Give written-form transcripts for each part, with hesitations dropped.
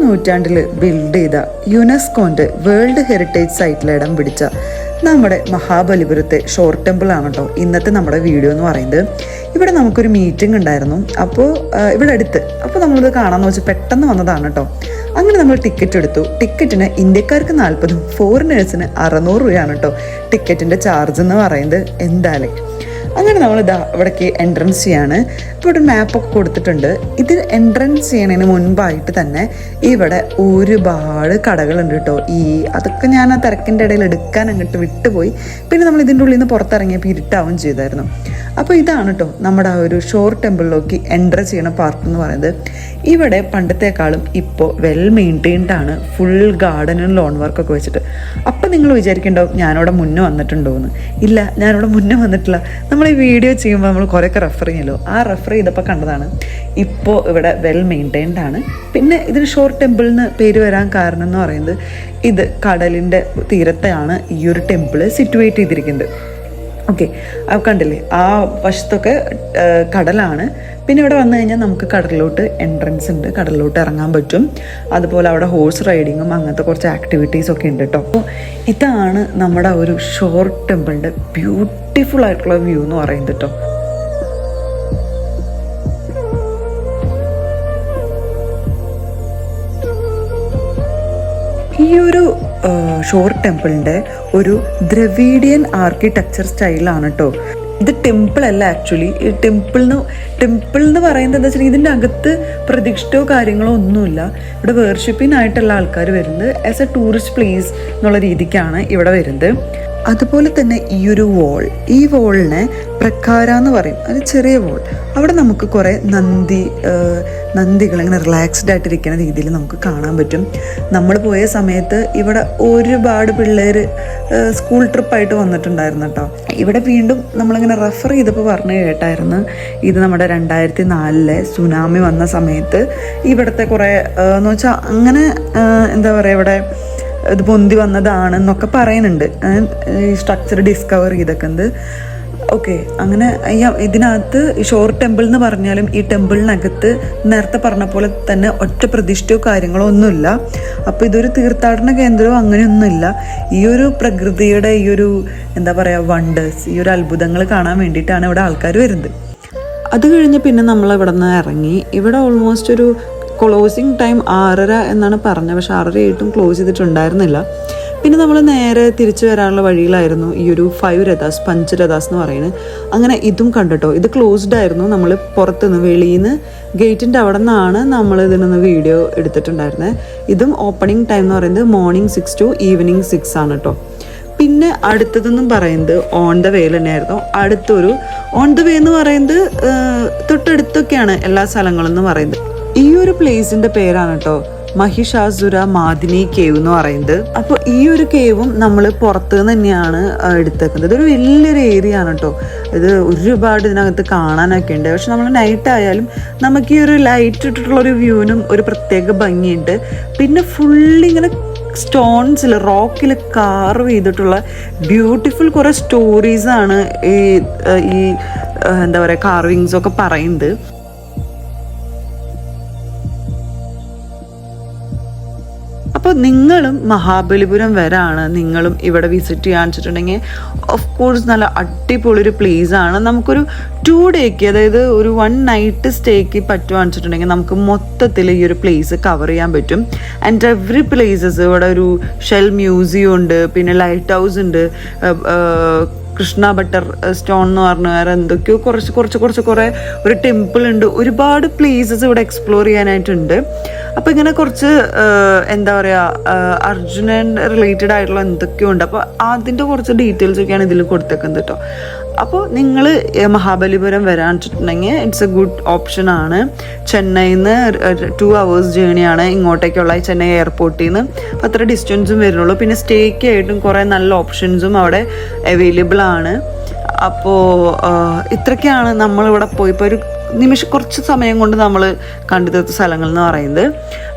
നൂറ്റാണ്ടിൽ ബിൽഡ് ചെയ്ത യുനെസ്കോന്റെ world heritage സൈറ്റിൽ ഇടം പിടിച്ച നമ്മുടെ മഹാബലിപുരത്തെ ഷോർ ടെമ്പിൾ ആണ് കേട്ടോ ഇന്നത്തെ നമ്മുടെ വീഡിയോ എന്ന് പറയുന്നത്. ഇവിടെ നമുക്കൊരു മീറ്റിംഗ് ഉണ്ടായിരുന്നു. അപ്പോൾ ഇവിടെ അടുത്ത് അപ്പോൾ നമ്മളിത് കാണാമെന്ന് വെച്ചാൽ പെട്ടെന്ന് വന്നതാണ് കേട്ടോ. അങ്ങനെ നമ്മൾ ടിക്കറ്റ് എടുത്തു. ടിക്കറ്റിന് ഇന്ത്യക്കാർക്ക് 40, ഫോറിനേഴ്സിന് 600 രൂപയാണ് കേട്ടോ ടിക്കറ്റിൻ്റെ ചാർജ് എന്ന് പറയുന്നത്. എന്തായാലും അങ്ങനെ നമ്മൾ ഇവിടേക്ക് എൻട്രൻസ് ചെയ്യാണ്. ഇപ്പോൾ ഇവിടെ മാപ്പൊക്കെ കൊടുത്തിട്ടുണ്ട്. ഇത് എൻട്രൻസ് ചെയ്യണതിന് മുൻപായിട്ട് തന്നെ ഇവിടെ ഒരുപാട് കടകളുണ്ട് കേട്ടോ. അതൊക്കെ ഞാൻ ആ തിരക്കിൻ്റെ ഇടയിൽ എടുക്കാൻ അങ്ങോട്ട് വിട്ടുപോയി. പിന്നെ നമ്മൾ ഇതിൻ്റെ ഉള്ളിൽ നിന്ന് പുറത്തിറങ്ങിയപ്പോൾ ഇരുട്ടാവും ചെയ്തായിരുന്നു. അപ്പോൾ ഇതാണ് കേട്ടോ നമ്മുടെ ആ ഒരു ഷോർ ടെമ്പിളിലേക്ക് എൻ്റർ ചെയ്യണ പാർക്ക് എന്ന് പറയുന്നത്. ഇവിടെ പണ്ടത്തെക്കാളും ഇപ്പോൾ വെൽ മെയിൻറ്റെയിൻഡ് ആണ്. ഫുൾ ഗാർഡനും ലോൺ വർക്കൊക്കെ വെച്ചിട്ട്. അപ്പോൾ നിങ്ങൾ വിചാരിക്കേണ്ടാവും ഞാനിവിടെ മുന്നേ വന്നിട്ടുണ്ടോ എന്ന്. ഇല്ല, ഞാനിവിടെ മുന്നേ വന്നിട്ടില്ല. നമ്മൾ ഈ വീഡിയോ ചെയ്യുമ്പോൾ നമ്മൾ കുറേയൊക്കെ റെഫർ ചെയ്യല്ലോ, ആ റെഫർ ചെയ്തപ്പോൾ കണ്ടതാണ്. ഇപ്പോൾ ഇവിടെ വെൽ മെയിൻറ്റെയിൻഡ് ആണ്. പിന്നെ ഇതിന് ഷോർ ടെമ്പിൾ എന്ന് പേര് വരാൻ കാരണം എന്ന് പറയുന്നത് ഇത് കടലിൻ്റെ തീരത്താണ് ഈ ഒരു ടെമ്പിൾ സിറ്റുവേറ്റ് ചെയ്തിരിക്കുന്നത്. ഓക്കെ, അപ്പോൾ കണ്ടില്ലേ ആ വശത്തൊക്കെ കടലാണ്. പിന്നെ ഇവിടെ വന്നു കഴിഞ്ഞാൽ നമുക്ക് കടലിലോട്ട് എൻട്രൻസ് ഉണ്ട്, കടലിലോട്ട് ഇറങ്ങാൻ പറ്റും. അതുപോലെ അവിടെ ഹോഴ്സ് റൈഡിങ്ങും അങ്ങനത്തെ കുറച്ച് ആക്ടിവിറ്റീസൊക്കെ ഉണ്ട് കേട്ടോ. അപ്പോൾ ഇതാണ് നമ്മുടെ ഒരു ഷോർ ടെമ്പിളിൻ്റെ ബ്യൂട്ടിഫുൾ ആയിട്ടുള്ള വ്യൂ എന്ന് പറയുന്നത് കേട്ടോ. ഈ ഒരു ഷോർ ടെമ്പിളിൻ്റെ ഒരു ദ്രവീഡിയൻ ആർക്കിടെക്ചർ സ്റ്റൈലാണ് കേട്ടോ. ഇത് ടെമ്പിൾ അല്ല ആക്ച്വലി. ഈ ടെമ്പിൾ എന്ന് പറയുന്നത് എന്താ വെച്ചാൽ ഇതിൻ്റെ അകത്ത് പ്രതിഷ്ഠയോ കാര്യങ്ങളോ ഒന്നുമില്ല. ഇവിടെ വേർഷിപ്പിനായിട്ടുള്ള ആൾക്കാർ വരുന്നത് ആസ് എ ടൂറിസ്റ്റ് പ്ലേസ് എന്നുള്ള രീതിക്കാണ് ഇവിടെ വരുന്നത്. അതുപോലെ തന്നെ ഈ വോളിനെ പ്രക്കാര എന്ന് പറയും. അത് ചെറിയ വോൾ. അവിടെ നമുക്ക് കുറേ നന്ദികൾ ഇങ്ങനെ റിലാക്സ്ഡ് ആയിട്ടിരിക്കുന്ന രീതിയിൽ നമുക്ക് കാണാൻ പറ്റും. നമ്മൾ പോയ സമയത്ത് ഇവിടെ ഒരുപാട് പിള്ളേർ സ്കൂൾ ട്രിപ്പായിട്ട് വന്നിട്ടുണ്ടായിരുന്നു കേട്ടോ. ഇവിടെ വീണ്ടും നമ്മളിങ്ങനെ റെഫർ ചെയ്തപ്പോൾ പറഞ്ഞു കേട്ടായിരുന്നു, ഇത് നമ്മുടെ 2004 സുനാമി വന്ന സമയത്ത് ഇവിടുത്തെ കുറേ എന്ന് വെച്ചാൽ അങ്ങനെ എന്താ പറയുക, ഇവിടെ ഇത് പൊന്തി വന്നതാണെന്നൊക്കെ പറയുന്നുണ്ട്. ഈ സ്ട്രക്ചർ ഡിസ്കവർ ചെയ്തേക്കുന്നത്. ഓക്കെ, അങ്ങനെ ഇതിനകത്ത് ഷോർ ടെമ്പിൾ എന്ന് പറഞ്ഞാലും ഈ ടെമ്പിളിനകത്ത് നേരത്തെ പറഞ്ഞ പോലെ തന്നെ ഒറ്റ പ്രതിഷ്ഠയോ കാര്യങ്ങളോ ഒന്നുമില്ല. അപ്പോൾ ഇതൊരു തീർത്ഥാടന കേന്ദ്രമോ അങ്ങനെയൊന്നുമില്ല. ഈ ഒരു പ്രകൃതിയുടെ ഈ ഒരു എന്താ പറയുക വണ്ടേഴ്സ്, ഈ ഒരു അത്ഭുതങ്ങൾ കാണാൻ വേണ്ടിയിട്ടാണ് ഇവിടെ ആൾക്കാർ വരുന്നത്. അത് കഴിഞ്ഞ് പിന്നെ നമ്മൾ ഇവിടെ നിന്ന് ഇറങ്ങി. ഇവിടെ ഓൾമോസ്റ്റ് ഒരു ക്ലോസിങ് ടൈം 6:30 എന്നാണ് പറഞ്ഞത്. പക്ഷെ 6:30 ക്ലോസ് ചെയ്തിട്ടുണ്ടായിരുന്നില്ല. പിന്നെ നമ്മൾ നേരെ തിരിച്ചു വരാനുള്ള വഴിയിലായിരുന്നു ഈ ഒരു 5 രഥാസ്, പഞ്ചരഥാസ് എന്ന് പറയുന്നത്. അങ്ങനെ ഇതും കണ്ടിട്ടോ. ഇത് ക്ലോസ്ഡ് ആയിരുന്നു. നമ്മൾ പുറത്തുനിന്ന് വെളിയിൽ നിന്ന് ഗേറ്റിൻ്റെ അവിടെ നിന്നാണ് നമ്മൾ ഇതിനൊന്ന് വീഡിയോ എടുത്തിട്ടുണ്ടായിരുന്നത്. ഇതും ഓപ്പണിംഗ് ടൈം എന്ന് പറയുന്നത് മോർണിംഗ് 6 to ഈവനിങ് 6 ആണ് കേട്ടോ. പിന്നെ അടുത്തതെന്നും പറയുന്നത് ഓൺ ദ വേയിൽ തന്നെയായിരുന്നു. അടുത്തൊരു ഓൺ ദ വേ എന്ന് പറയുന്നത് തൊട്ടടുത്തൊക്കെയാണ് എല്ലാ സ്ഥലങ്ങളും എന്ന് പറയുന്നത്. ഈ ഒരു പ്ലേസിൻ്റെ പേരാണ് കേട്ടോ മഹിഷാസുര മാദിനി കേവ് എന്ന് പറയുന്നത്. അപ്പോൾ ഈ ഒരു കേവും നമ്മൾ പുറത്ത് നിന്ന് തന്നെയാണ് എടുത്തേക്കുന്നത്. ഇതൊരു വലിയൊരു ഏരിയ ആണ് കേട്ടോ. ഇത് ഒരുപാട് ഇതിനകത്ത് കാണാനൊക്കെ ഉണ്ട്. പക്ഷെ നമ്മൾ നൈറ്റ് ആയാലും നമുക്ക് ഈ ഒരു ലൈറ്റ് ഇട്ടിട്ടുള്ളൊരു വ്യൂവിനും ഒരു പ്രത്യേക ഭംഗിയുണ്ട്. പിന്നെ ഫുള്ളി ഇങ്ങനെ സ്റ്റോൺസിൽ, റോക്കിൽ കാർവ് ചെയ്തിട്ടുള്ള ബ്യൂട്ടിഫുൾ കുറേ സ്റ്റോറീസാണ് ഈ എന്താ പറയുക കാർവിങ്സൊക്കെ പറയുന്നത്. അപ്പോൾ നിങ്ങളും മഹാബലിപുരം വരാണ്, നിങ്ങളും ഇവിടെ വിസിറ്റ് ചെയ്യാൻ വെച്ചിട്ടുണ്ടെങ്കിൽ ഓഫ് കോഴ്സ് നല്ല അടിപൊളിയൊരു പ്ലേസാണ്. നമുക്കൊരു 2 ഡേക്ക്, അതായത് ഒരു 1 നൈറ്റ് സ്റ്റേക്ക് പറ്റുവാന്ന് വെച്ചിട്ടുണ്ടെങ്കിൽ നമുക്ക് മൊത്തത്തിൽ ഈ ഒരു പ്ലേസ് കവർ ചെയ്യാൻ പറ്റും. ആൻഡ് എവറി പ്ലേസസ്, ഇവിടെ ഒരു ഷെൽ മ്യൂസിയം ഉണ്ട്, പിന്നെ ലൈറ്റ് ഹൗസ് ഉണ്ട്, കൃഷ്ണ ബട്ടർ സ്റ്റോൺ എന്ന് പറഞ്ഞ വേറെ എന്തൊക്കെയോ കുറേ ഒരു ടെമ്പിൾ ഉണ്ട്. ഒരുപാട് പ്ലേസസ് ഇവിടെ എക്സ്പ്ലോർ ചെയ്യാനായിട്ടുണ്ട്. അപ്പോൾ ഇങ്ങനെ കുറച്ച് എന്താ പറയുക അർജുനൻ റിലേറ്റഡ് ആയിട്ടുള്ള എന്തൊക്കെയോ ഉണ്ട്. അപ്പോൾ അതിൻ്റെ കുറച്ച് ഡീറ്റെയിൽസ് ഒക്കെയാണ് ഇതിൽ കൊടുത്തേക്കുന്നത് കേട്ടോ. അപ്പോൾ നിങ്ങൾ മഹാബലിപുരം വരാൻ വെച്ചിട്ടുണ്ടെങ്കിൽ ഇറ്റ്സ് എ ഗുഡ് ഓപ്ഷൻ ആണ്. ചെന്നൈയിൽ നിന്ന് 2 hours ജേണിയാണ് ഇങ്ങോട്ടേക്കുള്ള ചെന്നൈ എയർപോർട്ടിൽ നിന്ന്. അപ്പോൾ അത്ര ഡിസ്റ്റൻസും വരുന്നുള്ളൂ. പിന്നെ സ്റ്റേക്ക് ആയിട്ടും കുറേ നല്ല ഓപ്ഷൻസും അവിടെ അവൈലബിൾ ആണ്. അപ്പോൾ ഇത്രയ്ക്കാണ് നമ്മളിവിടെ പോയിപ്പോൾ ഒരു കുറച്ച് സമയം കൊണ്ട് നമ്മൾ കണ്ടു തീർത്ത സ്ഥലങ്ങൾ എന്ന് പറയുന്നത്.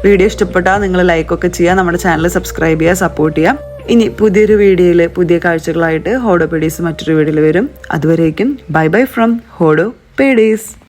വീഡിയോ ഇഷ്ടപ്പെട്ടാൽ നിങ്ങൾ ലൈക്കൊക്കെ ചെയ്യുക, നമ്മുടെ ചാനൽ സബ്സ്ക്രൈബ് ചെയ്യുക, സപ്പോർട്ട് ചെയ്യുക. ഇനി പുതിയൊരു വീഡിയോയിൽ പുതിയ കാഴ്ചകളായിട്ട് ഹോഡോ പേഡീസ് മറ്റൊരു വീഡിയോയിൽ വരും. അതുവരേക്കും ബൈ ബൈ ഫ്രം ഹോഡോ പേഡീസ്.